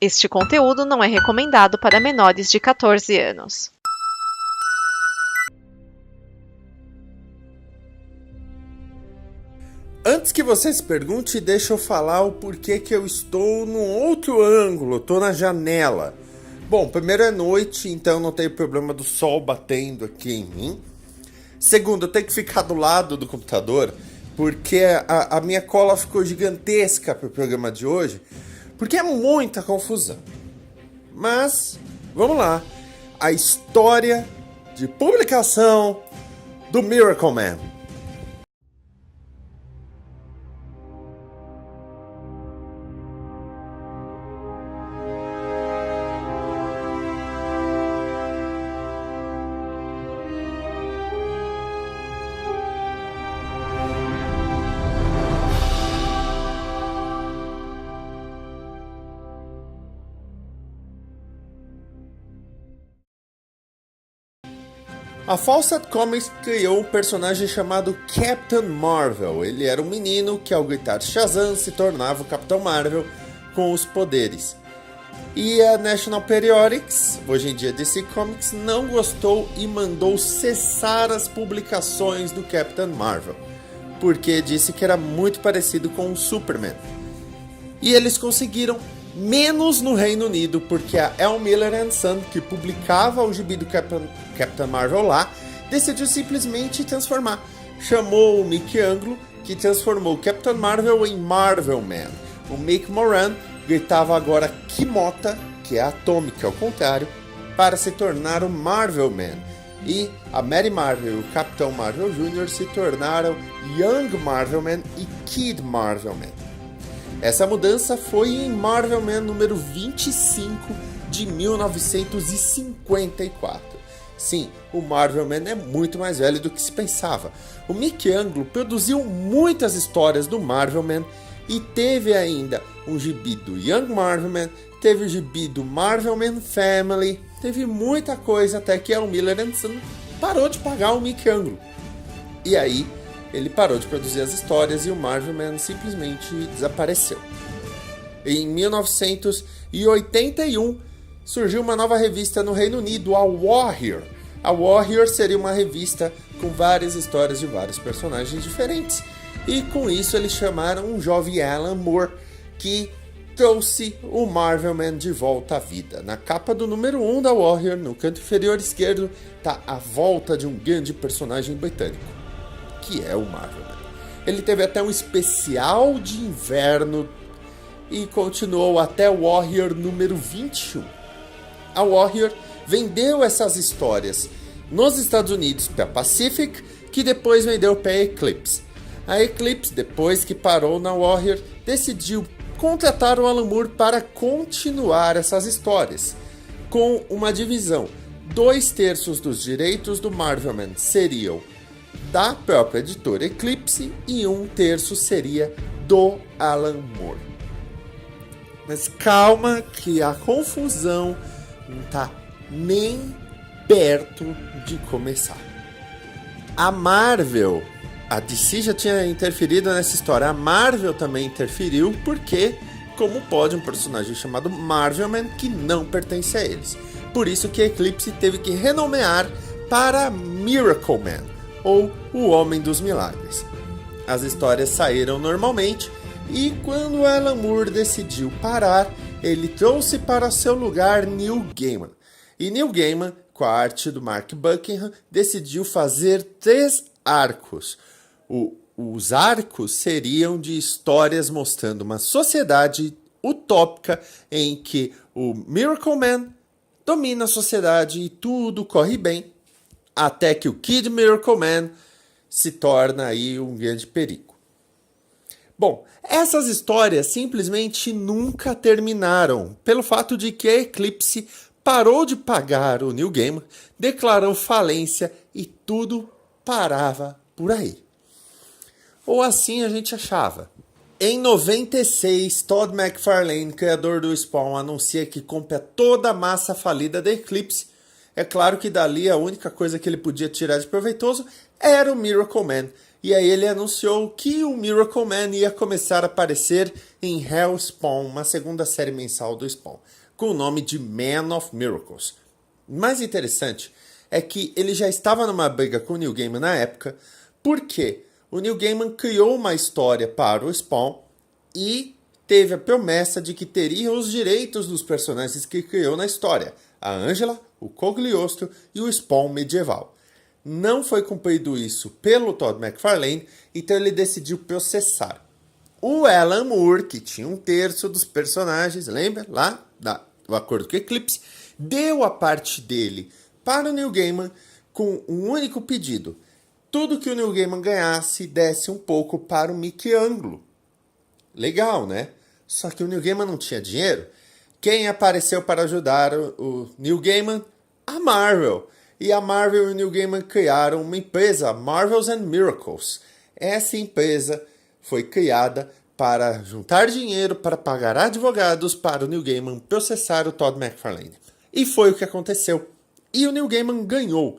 Este conteúdo não é recomendado para menores de 14 anos. Antes que você se pergunte, deixa eu falar o porquê que eu estou num outro ângulo, estou na janela. Bom, primeiro é noite, então não tem problema do sol batendo aqui em mim. Segundo, eu tenho que ficar do lado do computador, porque a minha cola ficou gigantesca para o programa de hoje, porque é muita confusão. Mas, vamos lá, a história de publicação do Miracle Man. A Fawcett Comics criou um personagem chamado Captain Marvel. Ele era um menino que, ao gritar Shazam, se tornava o Capitão Marvel com os poderes. E a National Periodics, hoje em dia DC Comics, não gostou e mandou cessar as publicações do Captain Marvel, porque disse que era muito parecido com o Superman. E eles conseguiram, menos no Reino Unido, porque a L. Miller & Son, que publicava o gibi do Captain Marvel lá, decidiu simplesmente transformar. Chamou o Mickey Anglo, que transformou o Captain Marvel em Marvel Man. O Mick Moran gritava agora Kimota, que é Atomic ao contrário, para se tornar o Marvel Man. E a Mary Marvel e o Capitão Marvel Jr. se tornaram Young Marvel Man e Kid Marvel Man. Essa mudança foi em Marvel Man número 25 de 1954. Sim, o Marvel Man é muito mais velho do que se pensava. O Mickey Anglo produziu muitas histórias do Marvel Man e teve ainda um gibi do Young Marvel Man, teve o gibi do Marvel Man Family, teve muita coisa até que o Miller & Son parou de pagar o Mickey Anglo. E aí ele parou de produzir as histórias e o Marvel Man simplesmente desapareceu. Em 1981, surgiu uma nova revista no Reino Unido, a Warrior. A Warrior seria uma revista com várias histórias de vários personagens diferentes. E com isso eles chamaram um jovem Alan Moore, que trouxe o Marvel Man de volta à vida. Na capa do número 1 da Warrior, no canto inferior esquerdo, está a volta de um grande personagem britânico, que é o Marvel Man. Ele teve até um especial de inverno e continuou até o Warrior número 21. A Warrior vendeu essas histórias nos Estados Unidos para a Pacific, que depois vendeu para a Eclipse. A Eclipse, depois que parou na Warrior, decidiu contratar o Alan Moore para continuar essas histórias, com uma divisão. 2/3 dos direitos do Marvel Man seriam da própria editora Eclipse e 1/3 seria do Alan Moore. Mas calma que a confusão não está nem perto de começar. A Marvel, a DC já tinha interferido nessa história, a Marvel também interferiu porque, como pode um personagem chamado Marvel Man que não pertence a eles? Por isso que a Eclipse teve que renomear para Miracle Man, ou o Homem dos Milagres. As histórias saíram normalmente e quando Alan Moore decidiu parar, ele trouxe para seu lugar Neil Gaiman. E Neil Gaiman, com a arte do Mark Buckingham, decidiu fazer 3 arcos. Os arcos seriam de histórias mostrando uma sociedade utópica em que o Miracle Man domina a sociedade e tudo corre bem, até que o Kid Miracle Man se torna aí um grande perigo. Bom, essas histórias simplesmente nunca terminaram, pelo fato de que a Eclipse parou de pagar o Neil Gaiman, declarou falência e tudo parava por aí. Ou assim a gente achava. Em 96, Todd McFarlane, criador do Spawn, anuncia que compra toda a massa falida da Eclipse. É claro que dali a única coisa que ele podia tirar de proveitoso era o Miracle Man. E aí ele anunciou que o Miracle Man ia começar a aparecer em Hellspawn, uma segunda série mensal do Spawn, com o nome de Man of Miracles. O mais interessante é que ele já estava numa briga com o Neil Gaiman na época, porque o Neil Gaiman criou uma história para o Spawn e teve a promessa de que teria os direitos dos personagens que criou na história, a Angela, o Cogliostro e o Spawn medieval. Não foi cumprido isso pelo Todd McFarlane, então ele decidiu processar. O Alan Moore, que tinha um terço dos personagens, lembra? Lá, do acordo com Eclipse, deu a parte dele para o Neil Gaiman com um único pedido. Tudo que o Neil Gaiman ganhasse, desse um pouco para o Mickey Anglo. Legal, né? Só que o Neil Gaiman não tinha dinheiro. Quem apareceu para ajudar o Neil Gaiman? A Marvel. E a Marvel e o Neil Gaiman criaram uma empresa, Marvels and Miracles. Essa empresa foi criada para juntar dinheiro para pagar advogados para o Neil Gaiman processar o Todd McFarlane. E foi o que aconteceu. E o Neil Gaiman ganhou.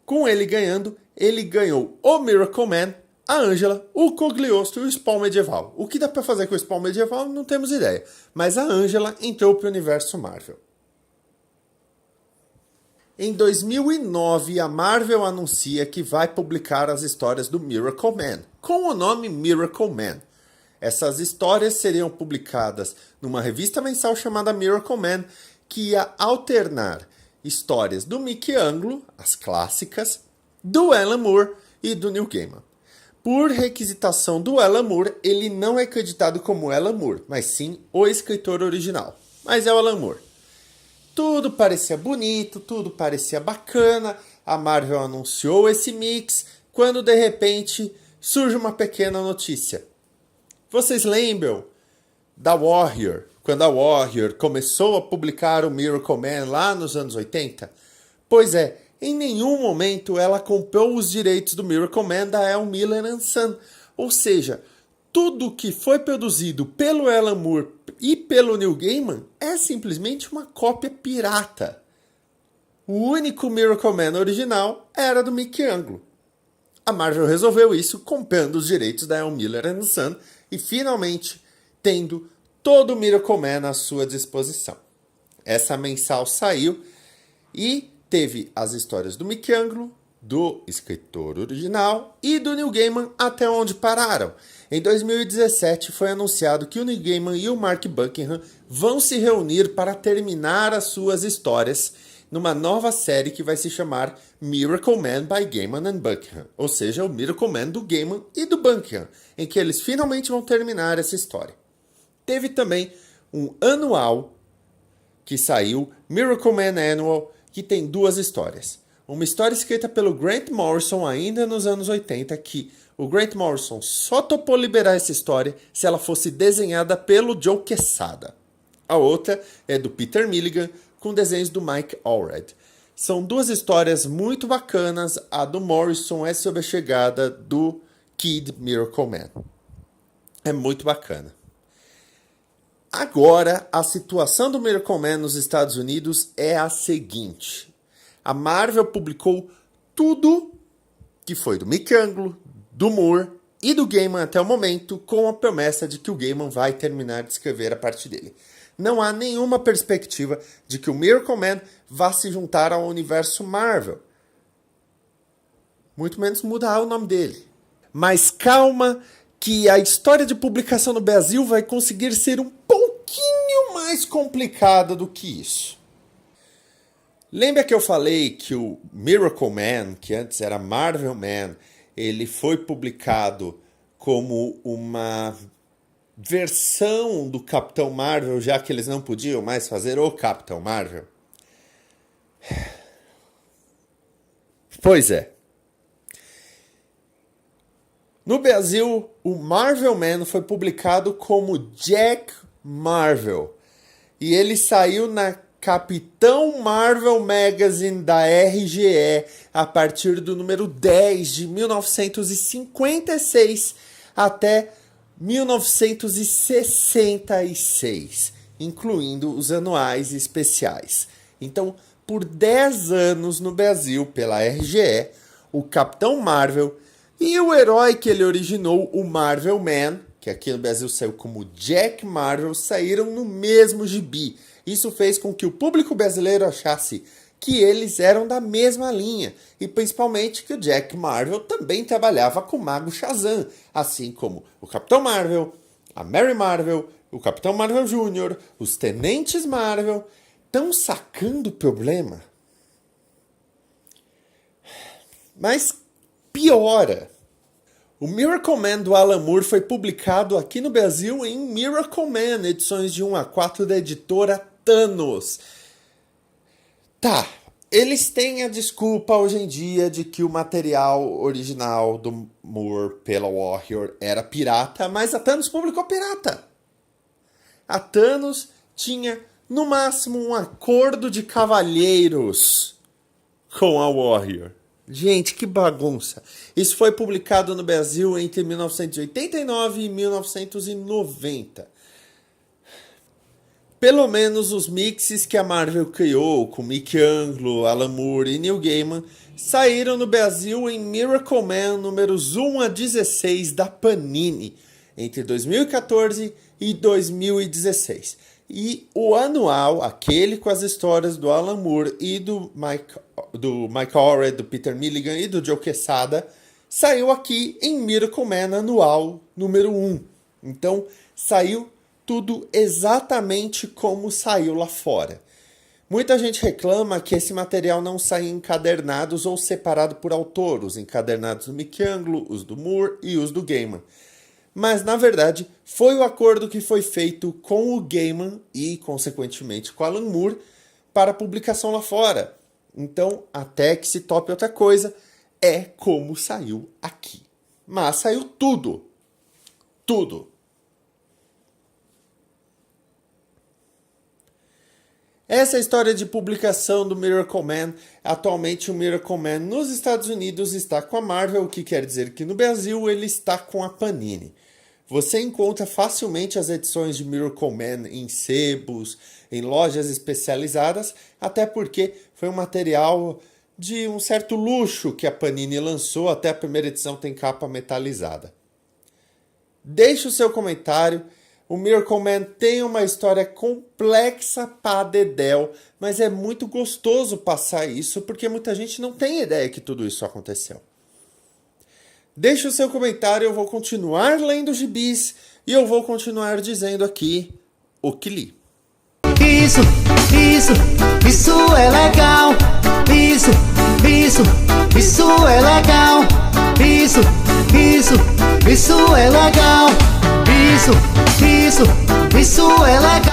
Com ele ganhando, ele ganhou o Miracle Man, a Angela, o Cogliostro e o Spawn medieval. O que dá para fazer com o Spawn medieval, não temos ideia. Mas a Angela entrou para o universo Marvel. Em 2009, a Marvel anuncia que vai publicar as histórias do Miracle Man, com o nome Miracle Man. Essas histórias seriam publicadas numa revista mensal chamada Miracle Man, que ia alternar histórias do Mickey Anglo, as clássicas, do Alan Moore e do Neil Gaiman. Por requisitação do Alan Moore, ele não é acreditado como Alan Moore, mas sim o escritor original. Mas é o Alan Moore. Tudo parecia bonito, tudo parecia bacana. A Marvel anunciou esse mix, quando de repente surge uma pequena notícia. Vocês lembram da Warrior? Quando a Warrior começou a publicar o Miracle Man lá nos anos 80? Pois é, em nenhum momento ela comprou os direitos do Miracle Man da El Miller & Son. Ou seja, tudo que foi produzido pelo Alan Moore e pelo Neil Gaiman é simplesmente uma cópia pirata. O único Miracle Man original era do Mickey Anglo. A Marvel resolveu isso comprando os direitos da El Miller & Son e finalmente tendo todo o Miracle Man à sua disposição. Essa mensal saiu e teve as histórias do Mickey Anglo, do escritor original e do Neil Gaiman até onde pararam. Em 2017 foi anunciado que o Neil Gaiman e o Mark Buckingham vão se reunir para terminar as suas histórias numa nova série que vai se chamar Miracle Man by Gaiman and Buckingham, ou seja, o Miracle Man do Gaiman e do Buckingham, em que eles finalmente vão terminar essa história. Teve também um anual que saiu, Miracle Man Annual, que tem duas histórias. Uma história escrita pelo Grant Morrison ainda nos anos 80, que o Grant Morrison só topou liberar essa história se ela fosse desenhada pelo Joe Quesada. A outra é do Peter Milligan, com desenhos do Mike Allred. São duas histórias muito bacanas. A do Morrison é sobre a chegada do Kid Miracle Man. É muito bacana. Agora, a situação do Miracle Man nos Estados Unidos é a seguinte. A Marvel publicou tudo que foi do Mickey Anglo, do Moore e do Gaiman até o momento, com a promessa de que o Gaiman vai terminar de escrever a parte dele. Não há nenhuma perspectiva de que o Miracle Man vá se juntar ao universo Marvel. Muito menos mudar o nome dele. Mas calma, que a história de publicação no Brasil vai conseguir ser um pouquinho mais complicada do que isso. Lembra que eu falei que o Miracle Man, que antes era Marvel Man, ele foi publicado como uma versão do Capitão Marvel, já que eles não podiam mais fazer o Capitão Marvel? Pois é. No Brasil, o Marvel Man foi publicado como Jack Marvel. E ele saiu na Capitão Marvel Magazine da RGE a partir do número 10 de 1956 até 1966, incluindo os anuais e especiais. Então, por 10 anos no Brasil, pela RGE, o Capitão Marvel E o herói que ele originou, o Marvel Man, que aqui no Brasil saiu como Jack Marvel, saíram no mesmo gibi. Isso fez com que o público brasileiro achasse que eles eram da mesma linha, e principalmente que o Jack Marvel também trabalhava com o Mago Shazam, assim como o Capitão Marvel, a Mary Marvel, o Capitão Marvel Jr., os Tenentes Marvel. Estão sacando o problema? Mas piora. O Miracle Man do Alan Moore foi publicado aqui no Brasil em Miracle Man, edições de 1 a 4 da editora Thanos. Tá, eles têm a desculpa hoje em dia de que o material original do Moore pela Warrior era pirata, mas a Thanos publicou pirata. A Thanos tinha, no máximo, um acordo de cavalheiros com a Warrior. Gente, que bagunça. Isso foi publicado no Brasil entre 1989 e 1990. Pelo menos os mixes que a Marvel criou, com Mickey Anglo, Alan Moore e Neil Gaiman, saíram no Brasil em Miracle Man números 1 a 16 da Panini, entre 2014 e 2016. E o anual, aquele com as histórias do Alan Moore e do Mike Allred, do Peter Milligan e do Joe Quesada, saiu aqui em Miracle Man anual número 1. Então, saiu tudo exatamente como saiu lá fora. Muita gente reclama que esse material não sai em encadernados ou separado por autor, os encadernados do Mickey Anglo, os do Moore e os do Gaiman. Mas, na verdade, foi o acordo que foi feito com o Gaiman e, consequentemente, com Alan Moore para publicação lá fora. Então, até que se tope outra coisa, é como saiu aqui. Mas saiu tudo. Tudo. Essa é a história de publicação do Miracle Man. Atualmente o Miracle Man nos Estados Unidos está com a Marvel, o que quer dizer que no Brasil ele está com a Panini. Você encontra facilmente as edições de Miracle Man em sebos, em lojas especializadas, até porque foi um material de um certo luxo que a Panini lançou, até a primeira edição tem capa metalizada. Deixe o seu comentário. O Miracle Man tem uma história complexa pra dedéu, mas é muito gostoso passar isso, porque muita gente não tem ideia que tudo isso aconteceu. Deixe o seu comentário, eu vou continuar lendo gibis e eu vou continuar dizendo aqui o que li. Isso é legal. Isso é legal. Isso é legal. Isso é legal.